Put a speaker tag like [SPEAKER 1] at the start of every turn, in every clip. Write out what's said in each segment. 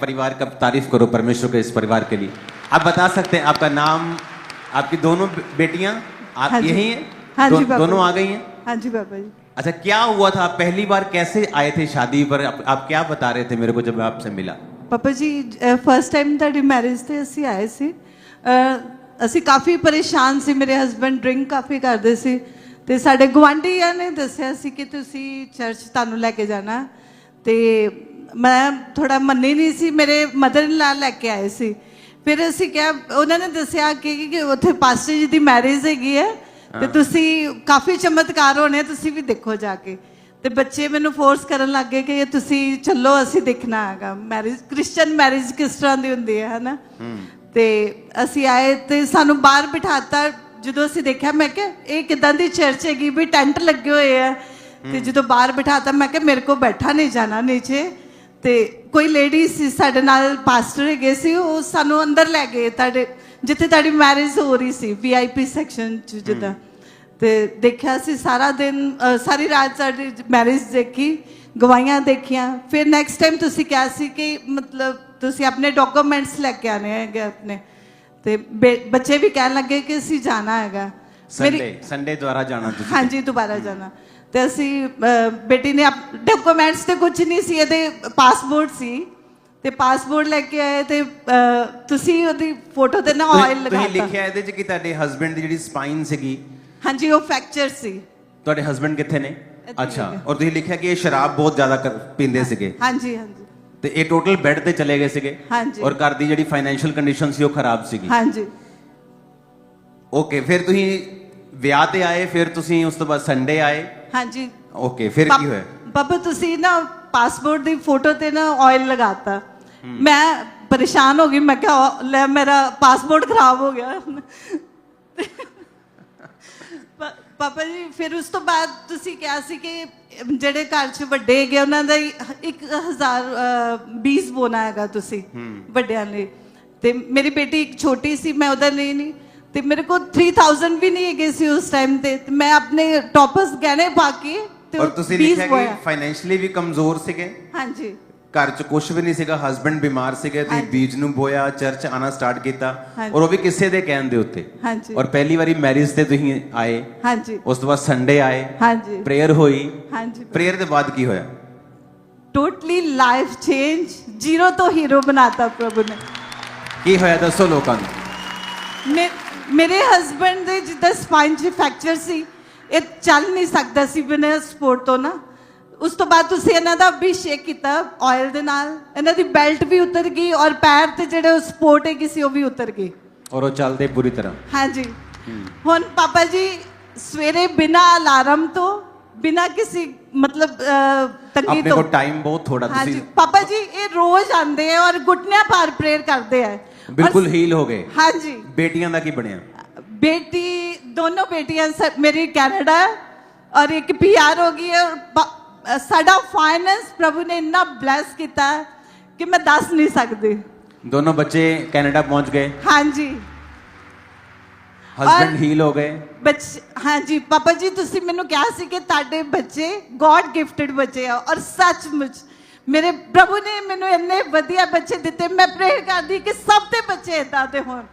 [SPEAKER 1] परिवार का तारीफ करो परमेश्वर के इस परिवार के लिए। आप बता सकते हैं आपका नाम, आपकी दोनों बेटियां आप
[SPEAKER 2] हाँ
[SPEAKER 1] यही हैं?
[SPEAKER 2] हाँ जी पापा
[SPEAKER 1] दोनों
[SPEAKER 2] जी।
[SPEAKER 1] आ गई हैं?
[SPEAKER 2] हाँ जी पापा जी।
[SPEAKER 1] अच्छा, क्या हुआ था? आप पहली बार कैसे आए थे शादी पर? आप क्या बता रहे थे मेरे को जब आपसे मिला?
[SPEAKER 2] ਪਾਪਾ ਜੀ ਫਸਟ ਟਾਈਮ ਤੁਹਾਡੀ ਮੈਰਿਜ ਤੇ ਅਸੀਂ ਆਏ ਸੀ। ਅਸੀਂ ਕਾਫੀ ਪਰੇਸ਼ਾਨ ਸੀ, ਮੇਰੇ ਹਸਬੰਡ ਡਰਿੰਕ ਕਾਫੀ ਕਰਦੇ ਸੀ ਤੇ ਸਾਡੇ ਗੁਆਂਢੀਆਂ ਨੇ ਦੱਸਿਆ ਸੀ ਕਿ ਤੁਸੀਂ ਚਰਚ ਤੁਹਾਨੂੰ ਲੈ ਕੇ ਜਾਣਾ ਤੇ ਮੈਂ ਥੋੜਾ ਮੰਨੀ ਨਹੀਂ ਸੀ। ਮੇਰੇ ਮਦਰ ਇਨ ਲਾ ਲੈ ਕੇ ਆਏ ਸੀ। ਫਿਰ ਅਸੀਂ ਕਿਹਾ, ਉਹਨਾਂ ਨੇ ਦੱਸਿਆ ਕਿ ਉੱਥੇ ਪਾਸਟਰ ਜੀ ਦੀ ਮੈਰਿਜ ਹੈਗੀ ਹੈ ਤੇ ਤੁਸੀਂ ਕਾਫੀ ਚਮਤਕਾਰ ਹੋਣੇ, ਤੁਸੀਂ ਵੀ ਦੇਖੋ ਜਾ ਕੇ। ਤੇ ਬੱਚੇ ਮੈਨੂੰ ਫੋਰਸ ਕਰਨ ਲੱਗ ਗਏ ਕਿ ਤੁਸੀਂ ਚੱਲੋ, ਅਸੀਂ ਦੇਖਣਾ ਹੈਗਾ ਮੈਰਿਜ, ਕ੍ਰਿਸਚੀਅਨ ਮੈਰਿਜ ਕਿਸ ਤਰ੍ਹਾਂ ਦੀ ਹੁੰਦੀ ਹੈ ਹਨਾ। ਤੇ ਅਸੀਂ ਆਏ ਤੇ ਸਾਨੂੰ ਬਾਹਰ ਬਿਠਾਤਾ। ਜਦੋਂ ਅਸੀਂ ਦੇਖਿਆ ਮੈਂ ਕਿਹਾ ਇਹ ਕਿੱਦਾਂ ਦੀ ਚਰਚ ਹੈਗੀ ਵੀ ਟੈਂਟ ਲੱਗੇ ਹੋਏ ਆ। ਤੇ ਜਦੋਂ ਬਾਹਰ ਬਿਠਾਤਾ ਮੈਂ ਕਿਹਾ ਮੇਰੇ ਕੋ ਬੈਠਾ ਨਹੀਂ ਜਾਣਾ ਨੀਚੇ। ਤੇ ਕੋਈ ਲੇਡੀ ਸੀ ਸਾਡੇ ਨਾਲ, ਪਾਸਟਰ ਹੈਗੇ ਸੀ, ਉਹ ਸਾਨੂੰ ਅੰਦਰ ਲੈ ਗਏ ਤੁਹਾਡੇ ਜਿੱਥੇ ਤੁਹਾਡੀ ਮੈਰਿਜ ਹੋ ਰਹੀ ਸੀ, VIP ਸੈਕਸ਼ਨ 'ਚ ਜਿੱਦਾਂ। ਤੇ ਦੇਖਿਆ ਸੀ ਸਾਰਾ ਦਿਨ, ਸਾਰੀ ਰਾਤ ਸਾਡੀ ਮੈਰਿਜ ਦੇਖੀ, ਗਵਾਹੀਆਂ ਦੇਖੀਆਂ। ਫਿਰ ਨੈਕਸਟ ਟਾਈਮ ਤੁਸੀਂ ਕਿਹਾ ਸੀ ਕਿ ਮਤਲਬ ਤੁਸੀਂ ਆਪਣੇ ਡਾਕੂਮੈਂਟਸ ਲੈ ਕੇ ਆਣੇ ਹੈਗੇ ਆਪਣੇ। ਤੇ ਬੱਚੇ ਵੀ ਕਹਿਣ ਲੱਗੇ ਕਿ ਅਸੀਂ ਜਾਣਾ ਹੈਗਾ
[SPEAKER 1] ਸੰਡੇ ਦੁਆਰਾ ਜਾਣਾ ਤੁਸੀਂ?
[SPEAKER 2] ਹਾਂਜੀ, ਦੁਬਾਰਾ ਜਾਣਾ। ਤੇ ਅਸੀਂ ਬੇਟੀ ਨੇ ਡਾਕੂਮੈਂਟਸ ਤੇ ਕੁਝ ਨਹੀਂ ਸੀ, ਇਹਦੇ ਪਾਸਪੋਰਟ ਸੀ ਤੇ ਪਾਸਪੋਰਟ ਲੈ ਕੇ ਆਏ। ਤੇ ਤੁਸੀਂ ਉਹਦੀ ਫੋਟੋ ਤੇ ਨਾ ਆਇਲ ਲਗਾਤਾ।
[SPEAKER 1] ਤੁਸੀਂ ਲਿਖਿਆ ਇਹਦੇ 'ਚ ਕਿ ਤੁਹਾਡੇ ਹਸਬੰਡ ਦੀ ਜਿਹੜੀ ਸਪਾਈਨ ਸੀਗੀ,
[SPEAKER 2] ਹਾਂਜੀ, ਉਹ ਫ੍ਰੈਕਚਰ ਸੀ।
[SPEAKER 1] ਤੁਹਾਡੇ ਹਸਬੰਡ ਕਿੱਥੇ ਨੇ? ਅੱਛਾ, ਔਰ ਤੁਸੀਂ ਲਿਖਿਆ ਕਿ ਇਹ ਸ਼ਰਾਬ ਬਹੁਤ ਜ਼ਿਆਦਾ ਪੀਂਦੇ ਸੀਗੇ।
[SPEAKER 2] ਹਾਂਜੀ ਹਾਂਜੀ।
[SPEAKER 1] ਤੇ ਇਹ ਟੋਟਲ ਬੈੱਡ ਤੇ ਚਲੇ ਗਏ ਸੀਗੇ।
[SPEAKER 2] ਹਾਂਜੀ।
[SPEAKER 1] ਔਰ ਘਰ ਦੀ ਜਿਹੜੀ ਫਾਈਨੈਂਸ਼ੀਅਲ ਕੰਡੀਸ਼ਨ ਸੀ ਉਹ ਖਰਾਬ ਸੀਗੀ।
[SPEAKER 2] ਹਾਂਜੀ।
[SPEAKER 1] ਓਕੇ, ਫਿਰ ਤੁਸੀਂ ਵਿਆਹ ਤੇ ਆਏ, ਫਿਰ ਤੁਸੀਂ ਉਸ ਤੋਂ ਬਾਅਦ ਸੰਡੇ ਆਏ।
[SPEAKER 2] ਹਾਂਜੀ।
[SPEAKER 1] ਓਕੇ, ਫਿਰ ਕੀ ਹੋਇਆ?
[SPEAKER 2] ਪਾਪਾ ਤੁਸੀਂ ਨਾ ਪਾਸਪੋਰਟ ਦੀ ਫੋਟੋ ਤੇ ਨਾ ਆਇਲ ਲਗਾਤਾ। ਮੈਂ ਪਰੇਸ਼ਾਨ ਹੋ ਗਈ, ਮੈਂ ਕਿਹਾ ਲੈ ਮੇਰਾ ਪਾਸਪੋਰਟ ਖਰਾਬ ਹੋ ਗਿਆ। ਪਾਪਾ ਜੀ ਫਿਰ ਉਸ ਤੋਂ ਬਾਅਦ ਤੁਸੀਂ ਕਿਹਾ ਸੀ ਕਿ ਜਿਹੜੇ ਘਰ 'ਚ ਵੱਡੇ ਹੈਗੇ ਉਹਨਾਂ ਦਾ 1020 ਬੋਨਾ ਹੈਗਾ ਤੁਸੀਂ ਵੱਡਿਆਂ ਲਈ। ਤੇ ਮੇਰੀ ਬੇਟੀ ਇੱਕ ਛੋਟੀ ਸੀ, ਮੈਂ ਉਹਦਾ ਲਈ ਨਹੀਂ। ਤੇ ਮੇਰੇ ਕੋਲ 3000 ਵੀ ਨਹੀਂ ਹੈਗੇ ਸੀ ਉਸ ਟਾਈਮ ਤੇ ਮੈਂ ਆਪਣੇ ਟੌਪਸ ਗਹਿਣੇ ਪਾ ਕੇ ਤੇ
[SPEAKER 1] ਔਰ ਤੁਸੀਂ ਲਿਖਿਆ ਕਿ ਫਾਈਨੈਂਸ਼ੀਅਲੀ ਵੀ ਕਮਜ਼ੋਰ ਸੀਗੇ।
[SPEAKER 2] ਹਾਂਜੀ।
[SPEAKER 1] ਘਰ 'ਚ ਕੁਝ ਵੀ ਨਹੀਂ ਸੀਗਾ, ਹਸਬੰਡ ਬਿਮਾਰ ਸੀਗੇ, ਤੁਸੀਂ ਬੀਜ ਨੂੰ ਬੋਇਆ, ਚਰਚ ਆਣਾ ਸਟਾਰਟ ਕੀਤਾ, ਔਰ ਉਹ ਵੀ ਕਿਸੇ ਦੇ ਕਹਿਣ ਦੇ ਉੱਤੇ।
[SPEAKER 2] ਹਾਂਜੀ।
[SPEAKER 1] ਔਰ ਪਹਿਲੀ ਵਾਰੀ ਮੈਰਿਜ ਤੇ ਤੁਸੀਂ ਆਏ।
[SPEAKER 2] ਹਾਂਜੀ।
[SPEAKER 1] ਉਸ ਤੋਂ ਬਾਅਦ ਸੰਡੇ ਆਏ।
[SPEAKER 2] ਹਾਂਜੀ।
[SPEAKER 1] ਪ੍ਰੇਅਰ ਹੋਈ।
[SPEAKER 2] ਹਾਂਜੀ।
[SPEAKER 1] ਪ੍ਰੇਅਰ ਦੇ ਬਾਅਦ ਕੀ ਹੋਇਆ?
[SPEAKER 2] ਟੋਟਲੀ ਲਾਈਫ ਚੇਂਜ, ਜ਼ੀਰੋ ਤੋਂ ਹੀਰੋ ਬਣਾਤਾ ਪ੍ਰਭੂ ਨੇ।
[SPEAKER 1] ਕੀ ਹੋਇਆ ਦੱਸੋ ਲੋਕਾਂ ਨੂੰ।
[SPEAKER 2] ਮੇਰੇ ਹਸਬੰਡ ਦੇ ਜਿੱਦਾਂ ਸਪਾਈਨ 'ਚ ਫ੍ਰੈਕਚਰ ਸੀ, ਇਹ ਚੱਲ ਨਹੀਂ ਸਕਦਾ ਸੀ ਬਿਨਾਂ ਸਪੋਰਟ ਤੋਂ ਨਾ। ਉਸ ਤੋਂ ਬਾਅਦ ਤੁਸੀਂ ਇਹਨਾਂ ਦਾ ਅਭਿਸ਼ੇਕ ਕੀਤਾ ਆਇਲ ਦੇ ਨਾਲ, ਇਹਨਾਂ ਦੀ ਬੈਲਟ ਵੀ ਉਤਰ ਗਈ ਔਰ ਪੈਰ ਤੇ ਜਿਹੜੇ ਸਪੋਰਟ ਹੈਗੀ ਸੀ ਉਹ ਵੀ ਉਤਰ ਗਈ
[SPEAKER 1] ਔਰ ਉਹ ਚੱਲਦੇ ਪੂਰੀ ਤਰ੍ਹਾਂ। ਹਾਂਜੀ।
[SPEAKER 2] ਹੁਣ ਪਾਪਾ ਜੀ ਸਵੇਰੇ ਬਿਨਾਂ ਅਲਾਰਮ ਤੋਂ, ਬਿਨਾਂ ਕਿਸੇ ਮਤਲਬ ਤੰਗੀ ਤੋਂ,
[SPEAKER 1] ਆਪਣੇ ਕੋਲ ਟਾਈਮ ਬਹੁਤ ਥੋੜਾ।
[SPEAKER 2] ਹਾਂਜੀ ਪਾਪਾ ਜੀ ਇਹ ਰੋਜ਼ ਆਉਂਦੇ ਆ ਔਰ ਘੁਟਨਿਆਂ ਭਾਰ ਪ੍ਰੇਅਰ ਕਰਦੇ ਆ।
[SPEAKER 1] ਬਿਲਕੁਲ ਹੀਲ ਹੋ ਗਏ।
[SPEAKER 2] ਹਾਂਜੀ।
[SPEAKER 1] ਬੇਟੀਆਂ ਦਾ ਕੀ ਬਣਿਆ?
[SPEAKER 2] बेटी, दोनों बेटियां मेरी कनाडा और एक PR हो गई है। और साडा फाइनेंस प्रभु ने इतना ब्लेस किया कि मैं दस नहीं सकती।
[SPEAKER 1] दोनों बच्चे कनाडा पहुंच गए।
[SPEAKER 2] हाँ जी।
[SPEAKER 1] हस्बैंड हील हो गए।
[SPEAKER 2] बच्चे, हाँ जी पापा जी तुसी मैनू कहा सी कि ताडे बच्चे गॉड गिफ्टेड बच्चे है और सचमुच मेरे प्रभु ने मैनू इन्ने वधिया बच्चे दिते। मैं प्रेयर करदी कि सब दे बच्चे इदां दे होण।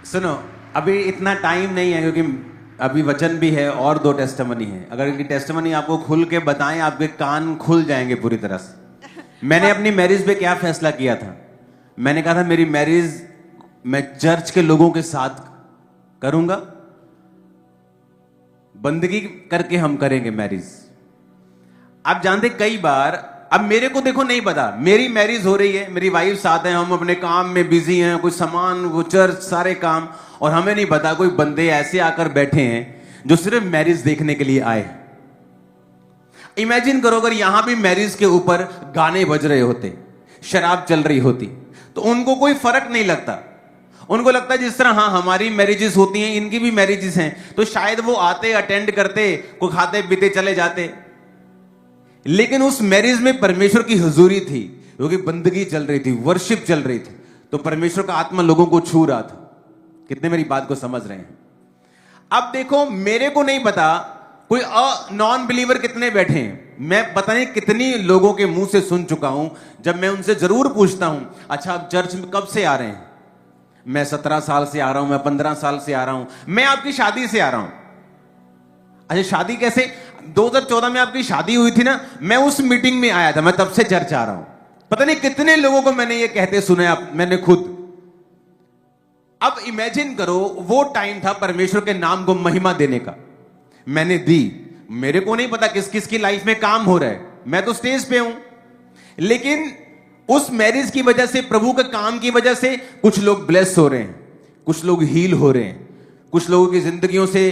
[SPEAKER 1] सुनो, अभी इतना टाइम नहीं है क्योंकि अभी वचन भी है और 2 टेस्टिमनी है। अगर इनकी टेस्टिमनी आपको खुल के बताएं, आपके कान खुल जाएंगे पूरी तरह से। मैंने अपनी मैरिज पे क्या फैसला किया था? मैंने कहा था मेरी मैरिज मैं चर्च के लोगों के साथ करूंगा, बंदगी करके हम करेंगे मैरिज। आप जानते कई बार, अब मेरे को देखो नहीं पता, मेरी मैरिज हो रही है, मेरी वाइफ साथ है, हम अपने काम में बिजी हैं, कुछ सामान, वो चर्च, सारे काम, और हमें नहीं पता कोई बंदे ऐसे आकर बैठे हैं जो सिर्फ मैरिज देखने के लिए आए। इमेजिन करो अगर यहां भी मैरिज के ऊपर गाने बज रहे होते, शराब चल रही होती, तो उनको कोई फर्क नहीं लगता। उनको लगता है जिस तरह हाँ हमारी मैरिजेस होती हैं, इनकी भी मैरिजेस हैं, तो शायद वो आते, अटेंड करते, कोई खाते पीते चले जाते। लेकिन उस मैरिज में परमेश्वर की हुजूरी थी, क्योंकि बंदगी चल रही थी, वर्शिप चल रही थी, तो परमेश्वर का आत्मा लोगों को छू रहा था। कितने मेरी बात को समझ रहे हैं? अब देखो, मेरे को नहीं पता कोई नॉन बिलीवर कितने बैठे हैं? मैं पता नहीं कितनी लोगों के मुंह से सुन चुका हूं, जब मैं उनसे जरूर पूछता हूं, अच्छा आप चर्च में कब से आ रहे हैं? मैं 17 साल से आ रहा हूं, मैं 15 साल से आ रहा हूं, मैं आपकी शादी से आ रहा हूं। अच्छा शादी कैसे? 2014 में आपकी शादी हुई थी ना, मैं उस मीटिंग में आया था, मैं तब से चर्च आ रहा हूं। पता नहीं कितने लोगों को मैंने ये कहते सुना, मैंने खुद। अब इमेजिन करो, वो टाइम था परमेश्वर के नाम को महिमा देने का, मैंने दी। मेरे को नहीं पता किस किस की लाइफ में काम हो रहा है, मैं तो स्टेज पे हूं। लेकिन उस मैरिज की वजह से, प्रभु के काम की वजह से कुछ लोग ब्लेस हो रहे हैं, कुछ लोग हील हो रहे हैं, कुछ लोगों की जिंदगियों से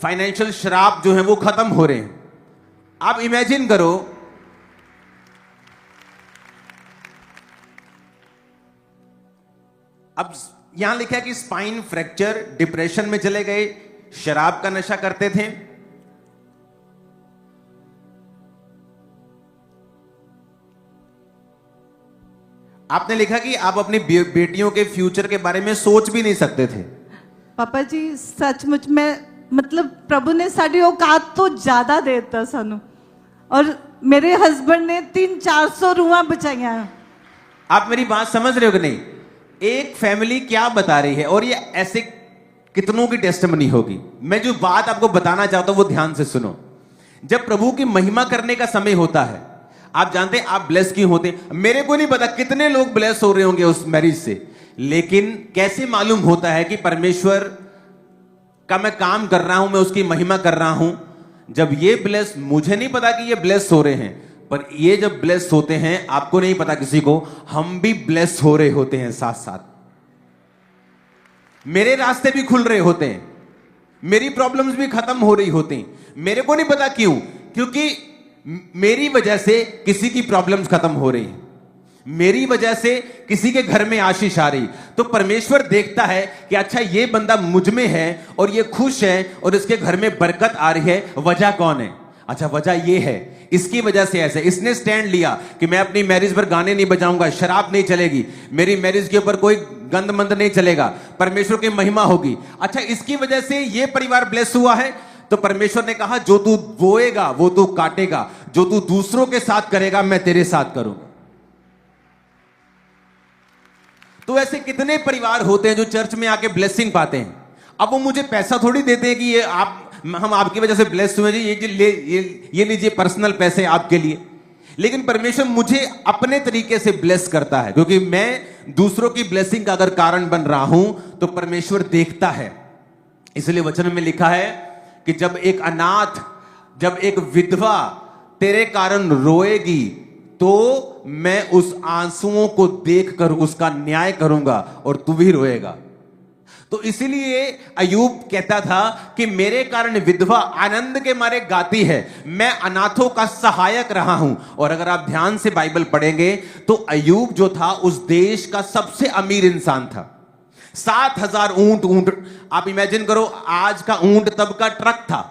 [SPEAKER 1] फाइनेंशियल श्राप जो है वो खत्म हो रहे हैं। आप इमेजिन करो, अब यहां लिखा है कि स्पाइन फ्रैक्चर, डिप्रेशन में चले गए, शराब का नशा करते थे। आपने लिखा कि आप अपनी बेटियों के फ्यूचर के बारे में सोच भी नहीं सकते थे।
[SPEAKER 2] पापा जी सचमुच में, मतलब प्रभु ने साड़ी औकात तो ज्यादा दे दिता सानू, और मेरे हस्बैंड ने 300-400 रूहां बचाइयां।
[SPEAKER 1] आप मेरी बात समझ रहे हो कि नहीं? एक फैमिली क्या बता रही है, और ये ऐसे कितनों की टेस्टिमनी होगी। मैं जो बात आपको बताना चाहता हूं वो ध्यान से सुनो। जब प्रभु की महिमा करने का समय होता है, आप जानते हैं आप ब्लेस क्यों होते? मेरे को नहीं पता कितने लोग ब्लेस हो रहे होंगे उस मैरिज से, लेकिन कैसे मालूम होता है कि परमेश्वर का मैं काम कर रहा हूं, मैं उसकी महिमा कर रहा हूं? जब ये ब्लेस, मुझे नहीं पता कि ये ब्लेस हो रहे हैं, पर ये जब ब्लेस होते हैं, आपको नहीं पता किसी को, हम भी ब्लेस हो रहे होते हैं साथ साथ। मेरे रास्ते भी खुल रहे होते हैं, मेरी प्रॉब्लम्स भी खत्म हो रही होती हैं। मेरे को नहीं पता क्यों, क्योंकि मेरी वजह से किसी की प्रॉब्लम्स खत्म हो रही हैं, मेरी वजह से किसी के घर में आशीष आ रही। तो परमेश्वर देखता है कि अच्छा ये बंदा मुझ में है और ये खुश है और इसके घर में बरकत आ रही है, वजह कौन है? अच्छा वजह ये है, इसकी वजह से ऐसे इसने स्टैंड लिया कि मैं अपनी मैरिज पर गाने नहीं बजाऊंगा, शराब नहीं चलेगी, मेरी मैरिज के ऊपर कोई गंद मंद नहीं चलेगा, परमेश्वर की महिमा होगी। अच्छा इसकी वजह से ये परिवार ब्लेस हुआ है, तो परमेश्वर ने कहा जो तू बोएगा वो तू काटेगा, जो तू दूसरों के साथ करेगा मैं तेरे साथ करूंगा। तो ऐसे कितने परिवार होते हैं जो चर्च में आके ब्लेसिंग पाते हैं। अब वो मुझे पैसा थोड़ी देते हैं कि ये हम आपकी वजह से ब्लेस हुए जी, ये लीजिए पर्सनल पैसे आपके लिए। लेकिन परमेश्वर मुझे अपने तरीके से ब्लेस करता है, क्योंकि मैं दूसरों की ब्लेसिंग का अगर कारण बन रहा हूं तो परमेश्वर देखता है। इसलिए वचन में लिखा है कि जब एक अनाथ, जब एक विधवा तेरे कारण रोएगी, तो मैं उस आंसुओं को देखकर उसका न्याय करूंगा और तू भी रोएगा। तो इसीलिए अयूब कहता था कि मेरे कारण विधवा आनंद के मारे गाती है, मैं अनाथों का सहायक रहा हूं। और अगर आप ध्यान से बाइबल पढ़ेंगे तो अयूब जो था उस देश का सबसे अमीर इंसान था। 7,000 ऊंट, आप इमेजिन करो, आज का ऊंट तब का ट्रक था,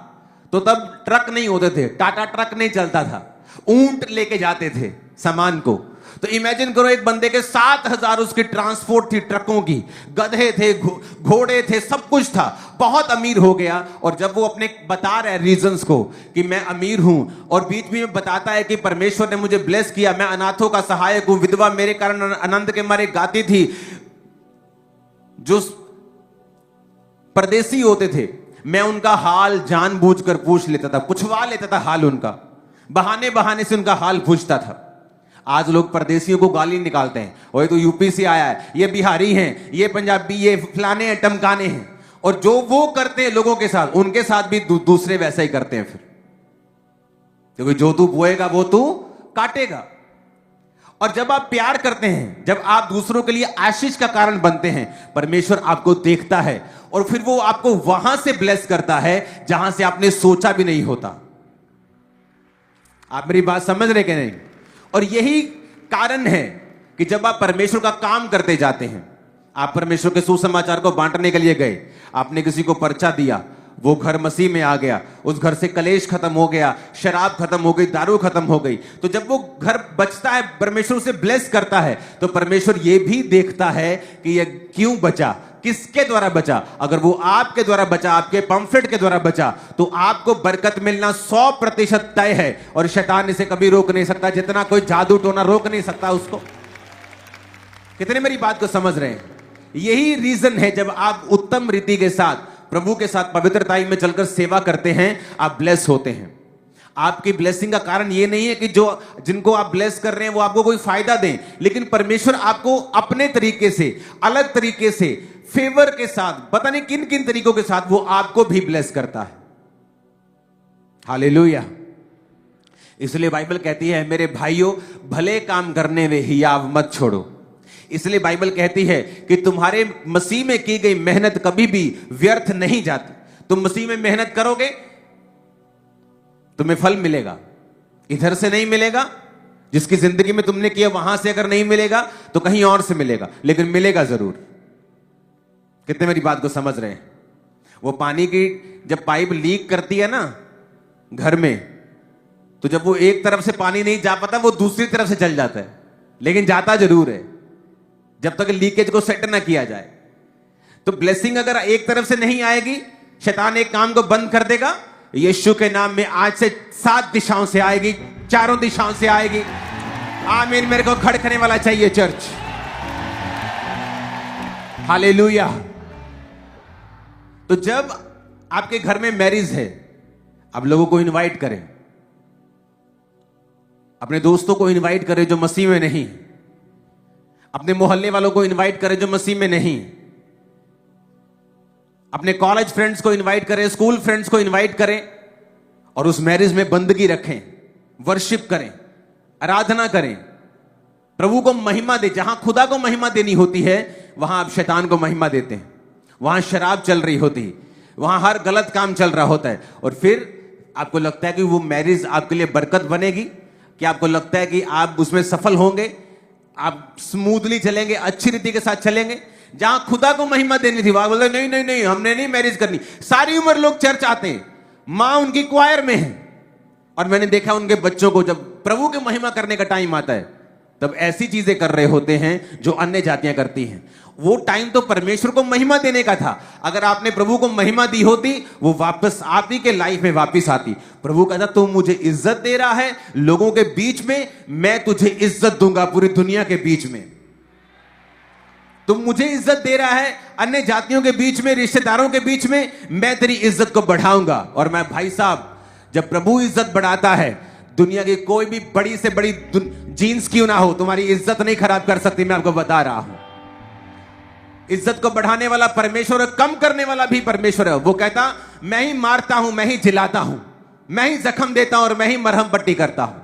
[SPEAKER 1] तो तब ट्रक नहीं होते थे, टाटा ट्रक नहीं चलता था, ऊंट लेके जाते थे सामान को। तो इमेजिन करो एक बंदे के 7,000 उसकी ट्रांसपोर्ट थी, ट्रकों की, गधे थे, घोड़े थे, सब कुछ था, बहुत अमीर हो गया। और जब वो अपने बता रहा है रीजंस को कि मैं अमीर हूं, और बीच में बताता है कि परमेश्वर ने मुझे ब्लेस किया, मैं अनाथों का सहायक हूं, विधवा मेरे कारण आनंद के मारे गाती थी। जो परदेसी होते थे मैं उनका हाल जानबूझकर पूछ लेता था, पूछवा लेता था हाल उनका, बहाने बहाने से उनका हाल पूछता था। आज लोग परदेसियों को गाली निकालते हैं, वो तो यूपी से आया है, ये बिहारी हैं, ये पंजाबी, ये फलाने हैं, टमकाने हैं। और जो वो करते हैं लोगों के साथ, उनके साथ भी दूसरे वैसा ही करते हैं फिर, क्योंकि जो तू बोएगा वो तू काटेगा। और जब आप प्यार करते हैं, जब आप दूसरों के लिए आशीष का कारण बनते हैं, परमेश्वर आपको देखता है और फिर वो आपको वहां से ब्लेस करता है जहां से आपने सोचा भी नहीं होता। आप मेरी बात समझ रहे कि नहीं? और यही कारण है कि जब आप परमेश्वर का काम करते जाते हैं, आप परमेश्वर के सुसमाचार को बांटने के लिए गए, आपने किसी को पर्चा दिया, वो घर मसीह में आ गया, उस घर से कलेश खत्म हो गया, शराब खत्म हो गई, दारू खत्म हो गई। तो जब वो घर बचता है, परमेश्वर उसे ब्लेस करता है, तो परमेश्वर ये भी देखता है कि ये क्यों बचा, किसके द्वारा बचा? अगर वो आपके द्वारा बचा, आपके पंफलेट के द्वारा बचा, तो आपको बरकत मिलना 100% तय है और शैतान इसे कभी रोक नहीं सकता, जितना कोई जादू टोना रोक नहीं सकता उसको। कितने मेरी बात को समझ रहे हैं? यही रीजन है जब आप उत्तम रीति के साथ प्रभु के साथ पवित्रताई में चलकर सेवा करते हैं, आप ब्लेस होते हैं। आपकी ब्लेसिंग का कारण यह नहीं है कि जो जिनको आप ब्लेस कर रहे हैं वो आपको कोई फायदा दें, लेकिन परमेश्वर आपको अपने तरीके से, अलग तरीके से, फेवर के साथ, पता नहीं किन किन तरीकों के साथ वो आपको भी ब्लेस करता है। हालेलुया। इसलिए बाइबल कहती है, मेरे भाइयों, भले काम करने में हियाव मत छोड़ो। इसलिए बाइबल कहती है कि तुम्हारे मसीह में की गई मेहनत कभी भी व्यर्थ नहीं जाती। तुम मसीह में मेहनत करोगे, तुम्हें फल मिलेगा। इधर से नहीं मिलेगा, जिसकी जिंदगी में तुमने किया वहां से अगर नहीं मिलेगा तो कहीं और से मिलेगा, लेकिन मिलेगा जरूर। कितने मेरी बात को समझ रहे हैं? वो पानी की जब पाइप लीक करती है ना घर में, तो जब वो एक तरफ से पानी नहीं जा पाता, वो दूसरी तरफ से चल जाता है, लेकिन जाता जरूर है जब तक लीकेज को सेट ना किया जाए। तो ब्लेसिंग अगर एक तरफ से नहीं आएगी, शैतान एक काम को बंद कर देगा। यीशु के नाम में आज से 7 दिशाओं से आएगी, चारों दिशाओं से आएगी। आमीन। मेरे को खड़कने वाला चाहिए चर्च। हालेलुया। तो जब आपके घर में मैरिज है, आप लोगों को इनवाइट करें, अपने दोस्तों को इनवाइट करें जो मसीह में नहीं, अपने मोहल्ले वालों को इनवाइट करें जो मसीह में नहीं, अपने कॉलेज फ्रेंड्स को इनवाइट करें, स्कूल फ्रेंड्स को इनवाइट करें, और उस मैरिज में बंदगी रखें, वर्शिप करें, आराधना करें, प्रभु को महिमा दे। जहां खुदा को महिमा देनी होती है वहां आप शैतान को महिमा देते हैं। वहां शराब चल रही होती है, वहां हर गलत काम चल रहा होता है, और फिर आपको लगता है कि वो मैरिज आपके लिए बरकत बनेगी, कि आपको लगता है कि आप उसमें सफल होंगे, आप स्मूथली चलेंगे, अच्छी रीति के साथ चलेंगे। जहां खुदा को महिमा देनी थी वहां बोलते नहीं नहीं नहीं, हमने नहीं मैरिज करनी। सारी उम्र लोग चर्च आते हैं, मां उनकी क्वायर में है, और मैंने देखा उनके बच्चों को जब प्रभु की महिमा करने का टाइम आता है तब ऐसी चीजें कर रहे होते हैं जो अन्य जातियां करती हैं। वो टाइम तो परमेश्वर को महिमा देने का था। अगर आपने प्रभु को महिमा दी होती, वो वापस आप ही के लाइफ में वापस आती। प्रभु कहता, तू मुझे इज्जत दे रहा है लोगों के बीच में, मैं तुझे इज्जत दूंगा पूरी दुनिया के बीच में। तुम मुझे इज्जत दे रहा है अन्य जातियों के बीच में, रिश्तेदारों के बीच में, मैं तेरी इज्जत को बढ़ाऊंगा। और मैं भाई साहब, जब प्रभु इज्जत बढ़ाता है, दुनिया की कोई भी बड़ी से बड़ी जीन्स क्यों ना हो, तुम्हारी इज्जत नहीं खराब कर सकती। मैं आपको बता रहा हूं, इज्जत को बढ़ाने वाला परमेश्वर है, कम करने वाला भी परमेश्वर है। वो कहता, मैं ही मारता हूं, मैं ही जिलाता हूं, मैं ही जख्म देता हूं और मैं ही मरहम पट्टी करता हूं।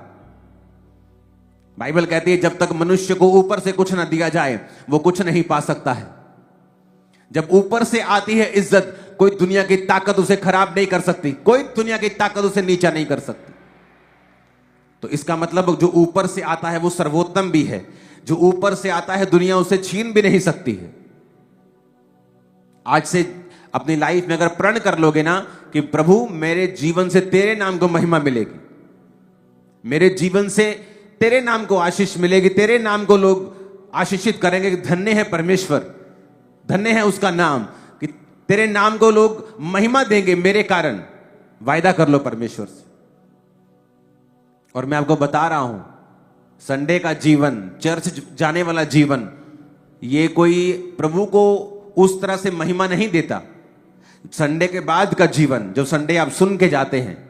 [SPEAKER 1] बाइबल कहती है जब तक मनुष्य को ऊपर से कुछ ना दिया जाए वो कुछ नहीं पा सकता है। जब ऊपर से आती है इज्जत, कोई दुनिया की ताकत उसे खराब नहीं कर सकती, कोई दुनिया की ताकत उसे नीचा नहीं कर सकती। तो इसका मतलब जो ऊपर से आता है वो सर्वोत्तम भी है। जो ऊपर से आता है दुनिया उसे छीन भी नहीं सकती है। आज से अपनी लाइफ में अगर प्रण कर लोगे ना कि प्रभु मेरे जीवन से तेरे नाम को महिमा मिलेगी, मेरे जीवन से तेरे नाम को आशीष मिलेगी, तेरे नाम को लोग आशीषित करेंगे, धन्य है परमेश्वर, धन्य है उसका नाम, कि तेरे नाम को लोग महिमा देंगे मेरे कारण। वायदा कर लो परमेश्वर से। और मैं आपको बता रहा हूं, संडे का जीवन, चर्च जाने वाला जीवन, ये कोई प्रभु को उस तरह से महिमा नहीं देता। संडे के बाद का जीवन, जो संडे आप सुन के जाते हैं,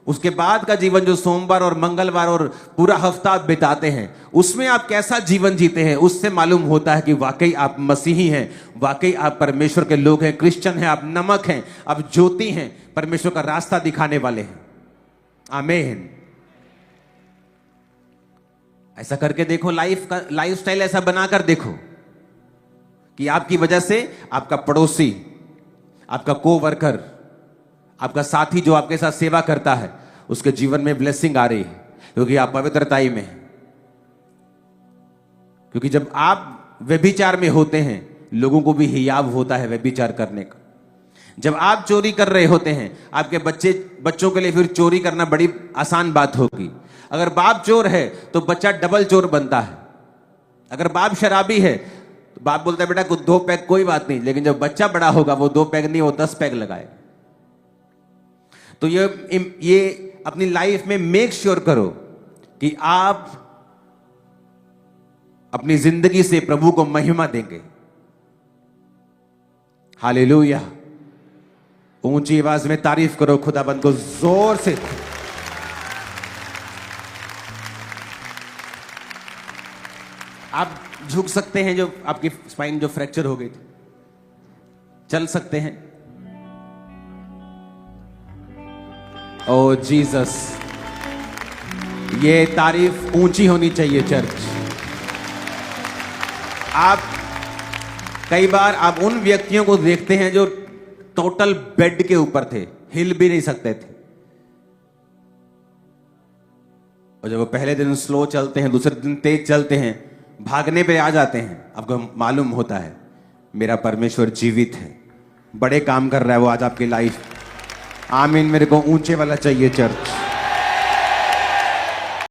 [SPEAKER 1] उसके बाद का जीवन जो सोमवार और मंगलवार और पूरा हफ्ता आप बिताते हैं, उसमें आप कैसा जीवन जीते हैं, उससे मालूम होता है कि वाकई आप मसीही हैं, वाकई आप परमेश्वर के लोग हैं, क्रिश्चियन हैं, आप नमक हैं, आप ज्योति हैं, परमेश्वर का रास्ता दिखाने वाले हैं। आमीन। ऐसा करके देखो, लाइफ स्टाइल ऐसा बनाकर देखो कि आपकी वजह से आपका पड़ोसी, आपका कोवर्कर, आपका साथी जो आपके साथ सेवा करता है, उसके जीवन में ब्लेसिंग आ रही है, क्योंकि आप पवित्रताई में हैं। क्योंकि जब आप व्यभिचार में होते हैं, लोगों को भी हियाव होता है व्यभिचार करने का। जब आप चोरी कर रहे होते हैं, आपके बच्चों के लिए फिर चोरी करना बड़ी आसान बात होगी। अगर बाप चोर है तो बच्चा डबल चोर बनता है। अगर बाप शराबी है तो बाप बोलता है बेटा 2 पैग कोई बात नहीं, लेकिन जब बच्चा बड़ा होगा वो 2 पैग नहीं, वो 10 पैग लगाए। तो ये अपनी लाइफ में मेक श्योर करो कि आप अपनी जिंदगी से प्रभु को महिमा देंगे। हालेलुया। ऊंची आवाज में तारीफ करो खुदाबंद को जोर से। आप झुक सकते हैं, जो आपकी स्पाइन जो फ्रैक्चर हो गई थी, चल सकते हैं। ओ जीसस, ये तारीफ ऊंची होनी चाहिए चर्च। आप कई बार आप उन व्यक्तियों को देखते हैं जो टोटल बेड के ऊपर थे, हिल भी नहीं सकते थे, और जब वो पहले दिन स्लो चलते हैं, दूसरे दिन तेज चलते हैं, भागने पे आ जाते हैं, आपको मालूम होता है मेरा परमेश्वर जीवित है, बड़े काम कर रहा है वो आज आपकी लाइफ। आमीन। मेरे को ऊंचे वाला चाहिए चर्च।